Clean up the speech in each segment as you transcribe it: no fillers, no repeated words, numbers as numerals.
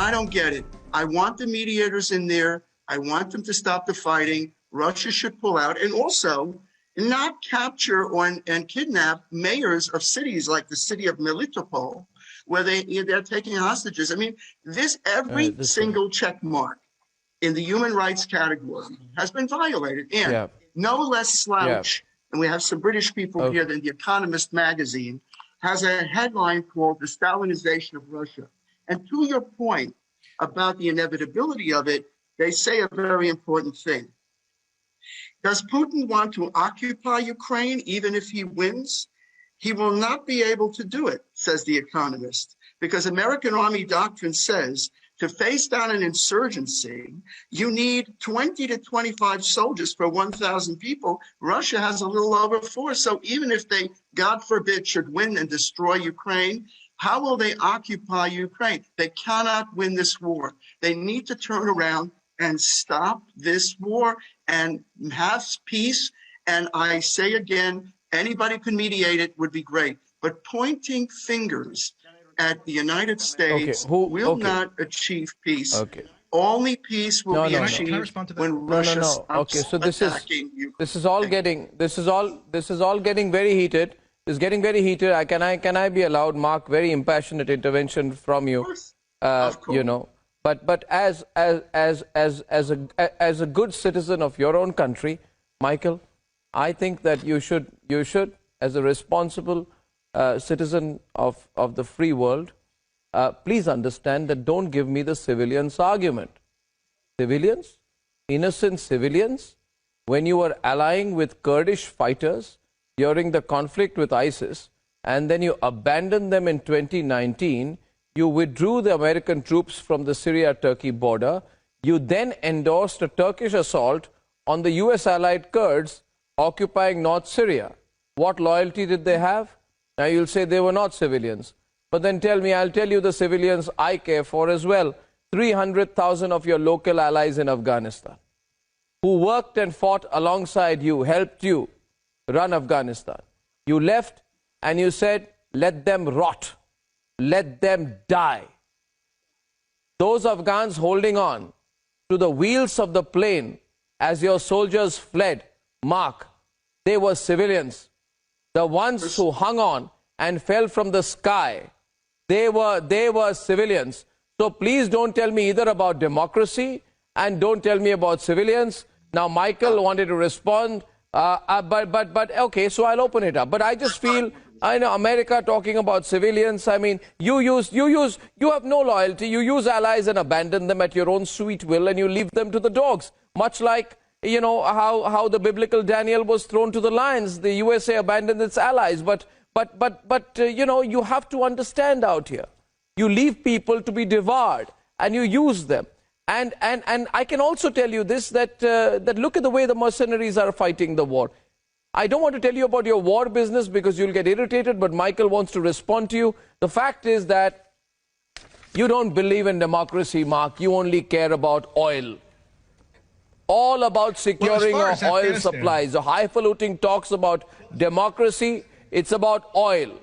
I don't get it. I want the mediators in there. I want them to stop the fighting. Russia should pull out and also not capture and kidnap mayors of cities like the city of Melitopol, where they're taking hostages. I mean, every single check mark in the human rights category has been violated. And no less slouch, and we have some British people here than The Economist magazine, has a headline called The Stalinization of Russia. And to your point about the inevitability of it, they say a very important thing. Does Putin want to occupy Ukraine even if he wins? He will not be able to do it, says The Economist, because American Army doctrine says to face down an insurgency, you need 20 to 25 soldiers for 1,000 people. Russia has a little over 4. So even if they, God forbid, should win and destroy Ukraine, how will they occupy Ukraine? They cannot win this war. They need to turn around and stop this war and have peace. And I say again, anybody can mediate it would be great. But pointing fingers at the United States will not achieve peace. Only peace will be achieved when Russia stops attacking Ukraine. This is all getting very heated. It's getting very heated. Can I be allowed, Mark? Very impassionate intervention from you. Of course. You know, but as a good citizen of your own country, Michael, I think that you should as a responsible citizen of the free world, please understand that don't give me the civilians argument. Civilians, innocent civilians, when you were allying with Kurdish fighters during the conflict with ISIS, and then you abandoned them in 2019, you withdrew the American troops from the Syria-Turkey border, you then endorsed a Turkish assault on the US allied Kurds occupying North Syria. What loyalty did they have? Now you'll say they were not civilians. But then tell me, I'll tell you the civilians I care for as well. 300,000 of your local allies in Afghanistan, who worked and fought alongside you, helped you run Afghanistan. You left and you said, let them rot. Let them die. Those Afghans holding on to the wheels of the plane as your soldiers fled, Mark, they were civilians. The ones who hung on and fell from the sky, they were civilians. So please don't tell me either about democracy and don't tell me about civilians. Now Michael wanted to respond, but okay, so I'll open it up. But I just feel, I know America talking about civilians. I mean, you have no loyalty. You use allies and abandon them at your own sweet will, and you leave them to the dogs. Much like, you know, how the biblical Daniel was thrown to the lions. The USA abandoned its allies. But you know, you have to understand out here. You leave people to be devoured, and you use them. And I can also tell you this, that look at the way the mercenaries are fighting the war. I don't want to tell you about your war business because you'll get irritated, but Michael wants to respond to you. The fact is that you don't believe in democracy, Mark. You only care about oil. All about securing our oil supplies. The highfalutin talks about democracy. It's about oil.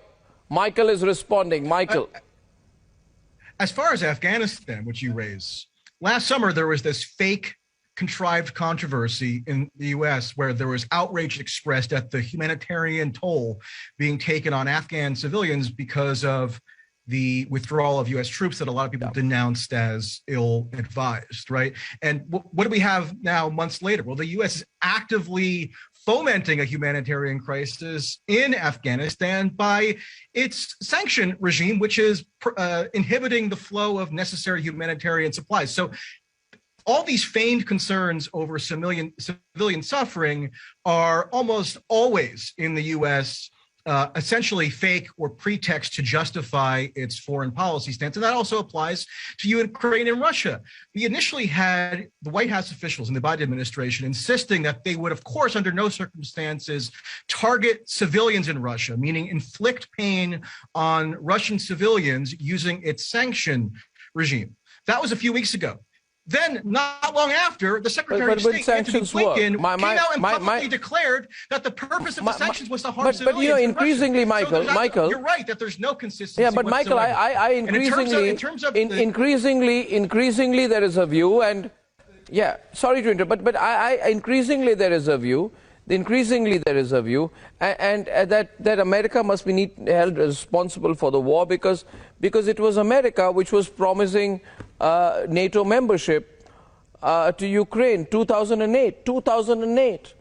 Michael is responding. Michael. As far as Afghanistan, which you raise, last summer there was this fake contrived controversy in the US where there was outrage expressed at the humanitarian toll being taken on Afghan civilians because of the withdrawal of US troops that a lot of people denounced as ill-advised, right? And what do we have now months later? Well, the US is actively fomenting a humanitarian crisis in Afghanistan by its sanction regime, which is inhibiting the flow of necessary humanitarian supplies. So all these feigned concerns over civilian suffering are almost always in the U.S. Essentially fake or pretext to justify its foreign policy stance. And that also applies to Ukraine and Russia. We initially had the White House officials in the Biden administration insisting that they would, of course, under no circumstances, target civilians in Russia, meaning inflict pain on Russian civilians using its sanction regime. That was a few weeks ago. Then, not long after, the Secretary of State, Antony Blinken, came out and publicly declared that the purpose of the sanctions was to harm civilians. But you know, increasingly, Michael, you're right that there's no consistency. Yeah, but Michael, I increasingly, there is a view, and yeah, sorry to interrupt, but increasingly there is a view. And that America must be held responsible for the war because it was America which was promising NATO membership to Ukraine. 2008.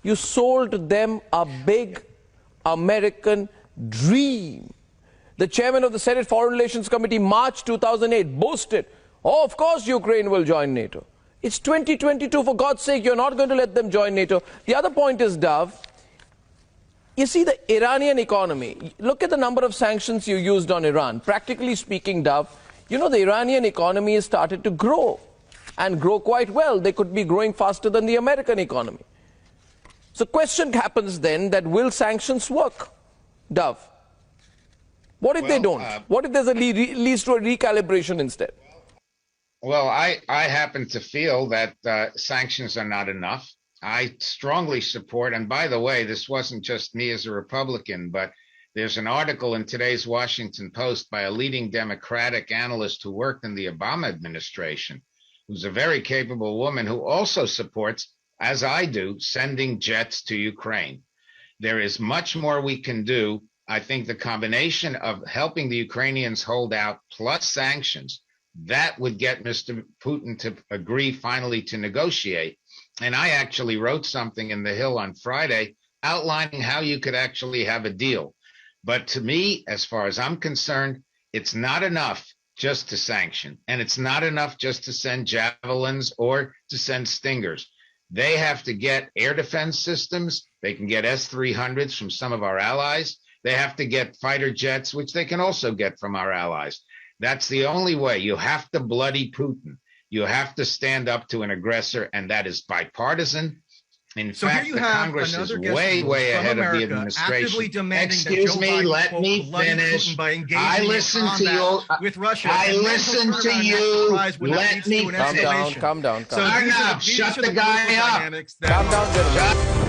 You sold them a big American dream. The chairman of the Senate Foreign Relations Committee, March 2008, boasted, oh, of course Ukraine will join NATO. It's 2022, for God's sake, you're not going to let them join NATO. The other point is, Dove, you see the Iranian economy. Look at the number of sanctions you used on Iran. Practically speaking, Dove, you know the Iranian economy has started to grow and grow quite well. They could be growing faster than the American economy. So question happens then that will sanctions work, Dove? What if they don't? What if there's leads to a recalibration instead? Well, I happen to feel that sanctions are not enough. I strongly support, and by the way, this wasn't just me as a Republican, but there's an article in today's Washington Post by a leading Democratic analyst who worked in the Obama administration, who's a very capable woman who also supports, as I do, sending jets to Ukraine. There is much more we can do. I think the combination of helping the Ukrainians hold out plus sanctions, that would get Mr. Putin to agree finally to negotiate. And I actually wrote something in The Hill on Friday outlining how you could actually have a deal. But to me, as far as I'm concerned, it's not enough just to sanction. And it's not enough just to send javelins or to send Stingers. They have to get air defense systems. They can get S-300s from some of our allies. They have to get fighter jets, which they can also get from our allies. That's the only way. You have to bloody Putin. You have to stand up to an aggressor, and that is bipartisan. In fact, the Congress is way ahead of the administration. Excuse me, let me finish. I listen to you. With Russia, I listen to you. Let me finish. Calm down. Arnab, shut the guy up. Calm down, gentlemen.